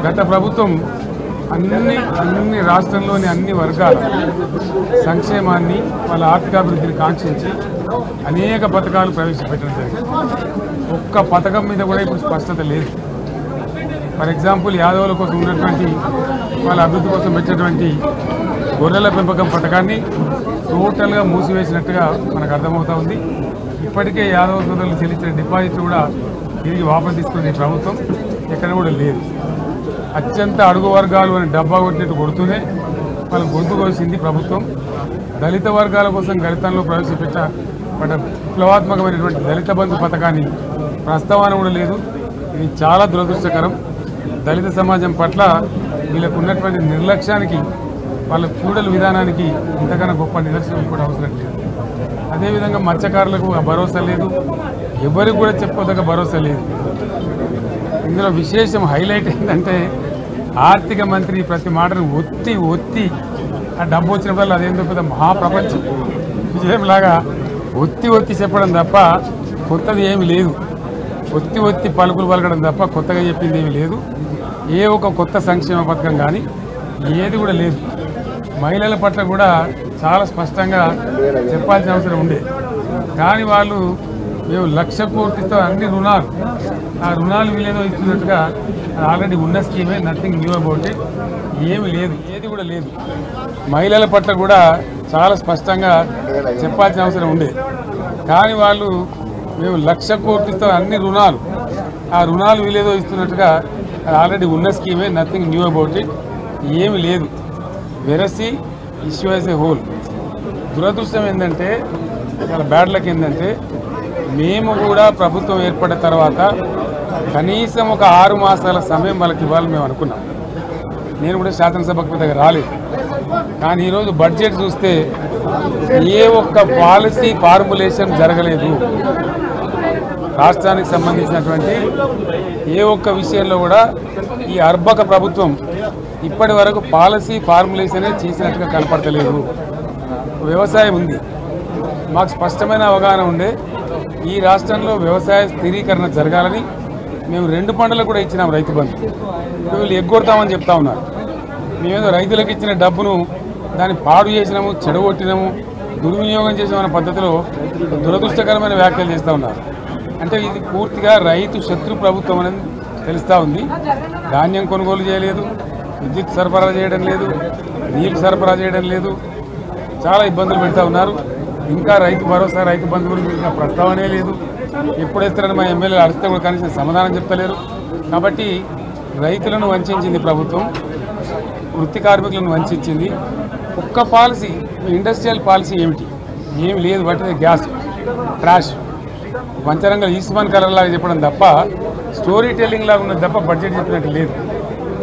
గత ప్రభుత్వం అన్ని రాష్ట్రంలోని అన్ని వర్గాల సంక్షేమాన్ని వాళ్ళ ఆర్థికాభివృద్ధిని కాంక్షించి అనేక పథకాలు ప్రవేశపెట్టడం జరిగింది. ఒక్క పథకం మీద కూడా ఇప్పుడు స్పష్టత లేదు. ఫర్ ఎగ్జాంపుల్ యాదవుల కోసం ఉన్నటువంటి వాళ్ళ అభివృద్ధి కోసం పెట్టినటువంటి గొర్రెల పెంపకం పథకాన్ని టోటల్గా మూసివేసినట్టుగా మనకు అర్థమవుతా ఉంది. ఇప్పటికే యాదవ సోదరులు చెల్లించిన డిపాజిట్ కూడా తిరిగి వాపసు తీసుకునే ప్రభుత్వం ఎక్కడ కూడా లేదు. అత్యంత అడుగు వర్గాలు అని డబ్బా కొట్టినట్టు కొడుతూనే వాళ్ళ గొంతు కోసింది ప్రభుత్వం. దళిత వర్గాల కోసం గణితంలో ప్రవేశపెట్టిన విప్లవాత్మకమైనటువంటి దళిత బంధు పథకాన్ని ప్రస్తావన కూడా లేదు. ఇది చాలా దురదృష్టకరం. దళిత సమాజం పట్ల వీళ్ళకు ఉన్నటువంటి నిర్లక్ష్యానికి, వాళ్ళ ఫ్యూడల్ విధానానికి ఇంతకన్నా గొప్ప నిదర్శనం కూడా అవసరం లేదు. అదేవిధంగా మత్స్యకారులకు భరోసా లేదు, ఎవరికి కూడా చెప్పుకోదగ్గ భరోసా లేదు. ఇందులో విశేషం హైలైట్ ఏంటంటే ఆర్థిక మంత్రి ప్రతి మాటను ఒత్తి ఆ డబ్బు వచ్చినప్పుడు అదేందో పెద్ద మహాప్రపంచం విజయంలాగా ఒత్తి చెప్పడం తప్ప కొత్తది ఏమి లేదు. ఒత్తి పలుకులు పలకడం తప్ప కొత్తగా చెప్పింది ఏమి లేదు. ఏ ఒక కొత్త సంక్షేమ పథకం కానీ ఏది కూడా లేదు. మహిళల పట్ల కూడా చాలా స్పష్టంగా చెప్పాల్సిన అవసరం ఉండే. కానీ వాళ్ళు మేము 1,00,000 కోట్లతో అన్ని రుణాలు, ఆ రుణాలు వీళ్ళేదో ఇస్తున్నట్టుగా ఆల్రెడీ ఉన్న స్కీమే, నథింగ్ న్యూ అబౌట్ ఇట్, ఏమి లేదు, ఏది కూడా లేదు. మహిళల పట్ల కూడా చాలా స్పష్టంగా చెప్పాల్సిన అవసరం ఉండే. కానీ వాళ్ళు మేము 1,00,000 కోట్లతో అన్ని రుణాలు, ఆ రుణాలు వీళ్ళేదో ఇస్తున్నట్టుగా ఆల్రెడీ ఉన్న స్కీమే, నథింగ్ న్యూ అబౌట్ ఇట్, ఏమి లేదు. వెరసి ఇష్యూ యాజ్ ఏ హోల్. దురదృష్టం ఏంటంటే, చాలా బ్యాడ్ లక్ ఏంటంటే, మేము కూడా ప్రభుత్వం ఏర్పడిన తర్వాత కనీసం ఒక 6 మాసాల సమయం వాళ్ళకి ఇవ్వాలని మేము అనుకున్నాం. నేను కూడా శాసనసభకు దగ్గర రాలేదు. కానీ ఈరోజు బడ్జెట్ చూస్తే ఏ ఒక్క పాలసీ ఫార్ములేషన్ జరగలేదు. రాష్ట్రానికి సంబంధించినటువంటి ఏ ఒక్క విషయంలో కూడా ఈ అర్బక ప్రభుత్వం ఇప్పటి వరకు పాలసీ ఫార్ములేషనే చేసినట్టుగా కనపడతలేదు. వ్యవసాయం ఉంది, మాకు స్పష్టమైన అవగాహన ఉండే ఈ రాష్ట్రంలో వ్యవసాయ స్థిరీకరణ జరగాలని మేము 2 పంటలకు కూడా ఇచ్చినాం రైతు బంధు. వీళ్ళు ఎగ్గొడతామని చెప్తా ఉన్నారు. మేమేదో రైతులకు ఇచ్చిన డబ్బును దాన్ని పాడు చేసినాము, చెడగొట్టినాము, దుర్వినియోగం చేసామన్న పద్ధతిలో దురదృష్టకరమైన వ్యాఖ్యలు చేస్తూ ఉన్నారు. అంటే ఇది పూర్తిగా రైతు శత్రు ప్రభుత్వం అనేది తెలుస్తూ ఉంది. ధాన్యం కొనుగోలు చేయలేదు, విద్యుత్ సరఫరా చేయడం లేదు, నీరు సరఫరా చేయడం లేదు, చాలా ఇబ్బందులు పెడతా ఉన్నారు. ఇంకా రైతు భరోసా, రైతు బంధు గురించి ఇంకా ప్రస్తావనే లేదు. ఎప్పుడేస్తారని మా ఎమ్మెల్యేలు అడిగితే కూడా కనీసం సమాధానం చెప్తలేరు. కాబట్టి రైతులను వంచింది ప్రభుత్వం, వృత్తి కార్మికులను వంచింది. ఒక్క పాలసీ, ఇండస్ట్రియల్ పాలసీ ఏమిటి? ఏమి లేదు. బట్టి గ్యాస్ ట్రాష్ పంచరంగ ఈస్మాన్ కలర్ లాగా చెప్పడం తప్ప, స్టోరీ టెల్లింగ్ లాగా ఉన్నది తప్ప బడ్జెట్ చెప్పినట్టు లేదు.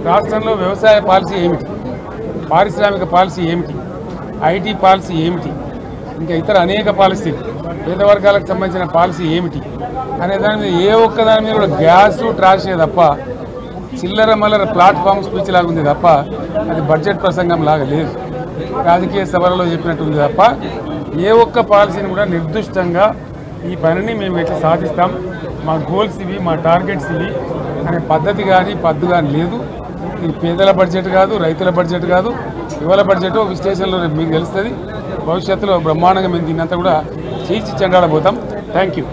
రాష్ట్రంలో వ్యవసాయ పాలసీ ఏమిటి, పారిశ్రామిక పాలసీ ఏమిటి, ఐటీ పాలసీ ఏమిటి, ఇంకా ఇతర అనేక పాలసీలు, పేద వర్గాలకు సంబంధించిన పాలసీ ఏమిటి అనే దాని మీద ఏ ఒక్క దాని మీద కూడా గ్యాసు ట్రాషే తప్ప, చిల్లర మల్లర ప్లాట్ఫామ్ స్పీచ్ లాగా ఉంది తప్ప అది బడ్జెట్ ప్రసంగం లాగా లేదు. రాజకీయ సభలలో చెప్పినట్టుంది తప్ప ఏ ఒక్క పాలసీని కూడా నిర్దిష్టంగా ఈ పనిని మేము ఎట్లా సాధిస్తాం, మా గోల్స్ ఇవి, మా టార్గెట్స్ ఇవి అనే పద్ధతి కానీ పద్దు కానీ లేదు. ఇది పేదల బడ్జెట్ కాదు, రైతుల బడ్జెట్ కాదు, యువల బడ్జెట్. విశ్లేషణలో మీకు తెలుస్తుంది. భవిష్యత్తులో బ్రహ్మాండంగా మేము దీన్నంతా కూడా చీల్చి చెండాడబోతాం. Thank you.